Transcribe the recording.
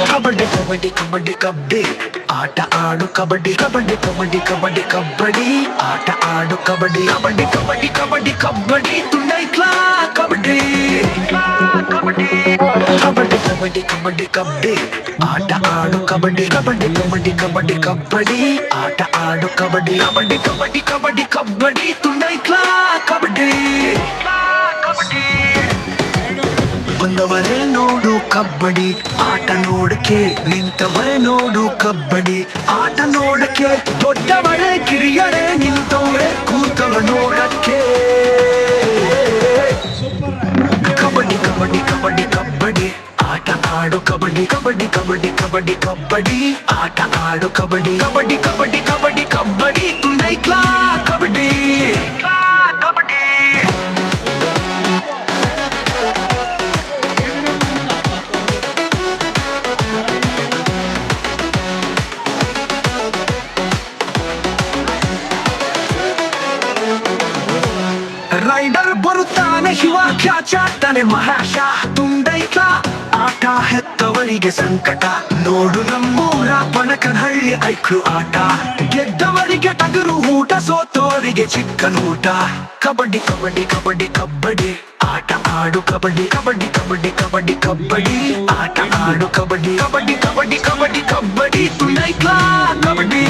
ಕಬಡ್ಡಿ ಕಬಡ್ಡಿ ಕಬಡ್ಡಿ ಕಬ್ಬಡಿ ಆಟ ಆಡು ಕಬಡ್ಡಿ ಕಬಡ್ಡಿ ಕಬಡ್ಡಿ ಕಬಡ್ಡಿ ಕಬ್ಬಡಿ ಆಟ ಆಡು ಕಬಡ್ಡಿ ಕಬಡ್ಡಿ ಕಬಡ್ಡಿ ಕಬಡ್ಡಿ ಕಬ್ಬಡಿ ತುಂಡೈಕ್ಲಾ ಕಬಡ್ಡಿ ಕಬಡ್ಡಿ ಕಬಡ್ಡಿ ಕಬಡ್ಡಿ ಕಬಡ್ಡಿ ಕಬ್ಬಡಿ ಆಟ ಆಡು ಕಬಡ್ಡಿ ಕಬಡ್ಡಿ ಕಬಡ್ಡಿ ಕಬಡ್ಡಿ ಕಬ್ಬಡಿ ಆಟ ಆಡು ಕಬಡ್ಡಿ ಕಬಡ್ಡಿ ಕಬಡ್ಡಿ ಕಬಡ್ಡಿ ಕಬ್ಬಡಿ ತುಂಡೈಕ್ಲಾ ಕಬಡ್ಡಿ ಕಬಡ್ಡಿ ಬಂದವರೇ ನೋಡು ಕಬ್ಬಡಿ ಆಟ ನೋಡಕ್ಕೆ ನಿಂತವರೇ ನೋಡು ಕಬ್ಬಡಿ ಆಟ ನೋಡಕ್ಕೆ ದೊಡ್ಡವರೇ ಕಿರಿಯರೇ ನಿಂತವರೇ ಕೂತವ ನೋಡಕ್ಕೆ ಕಬಡ್ಡಿ ಕಬಡ್ಡಿ ಕಬಡ್ಡಿ ಕಬ್ಬಡಿ ಆಟ ಆಡು ಕಬಡ್ಡಿ ಕಬಡ್ಡಿ ಕಬಡ್ಡಿ ಕಬಡ್ಡಿ ಕಬ್ಬಡಿ ಆಟ ಆಡು ಕಬಡ್ಡಿ ಕಬಡ್ಡಿ ಕಬಡ್ಡಿ ಕಬಡ್ಡಿ ಕಬ್ಬಡಿ ತುಂಡೈಕ್ಲಾ ಕಬಡ್ಡಿ ಕಬಡ್ಡಿ ರೈಡರ್ ಬರುತ್ತಾನೆ ಶಿವ ಕ್ಯಾಚಾಡ್ತಾನೆ ಮಹಾಶ ತುಂಡೈಕ್ಲಾ ಆಟ ಹೆತ್ತವರಿಗೆ ಸಂಕಟ ನೋಡು ನಮ್ಮೂರ ಪಣಕನಹಳ್ಳಿ ಐಕ್ಳು ಆಟ ಗೆದ್ದವರಿಗೆ ಟಗರು ಊಟ ಸೋತವರಿಗೆ ಚಿಕ್ಕನ್ ಊಟ ಕಬಡ್ಡಿ ಕಬಡ್ಡಿ ಕಬಡ್ಡಿ ಕಬ್ಬಡಿ ಆಟ ಆಡು ಕಬಡ್ಡಿ ಕಬಡ್ಡಿ ಕಬಡ್ಡಿ ಕಬಡ್ಡಿ ಕಬ್ಬಡಿ ಆಟ ಆಡು ಕಬಡ್ಡಿ ಕಬಡ್ಡಿ ಕಬಡ್ಡಿ ಕಬಡ್ಡಿ ಕಬ್ಬಡಿ ತುಂಡೈಕ್ಲಾ ಕಬಡ್ಡಿ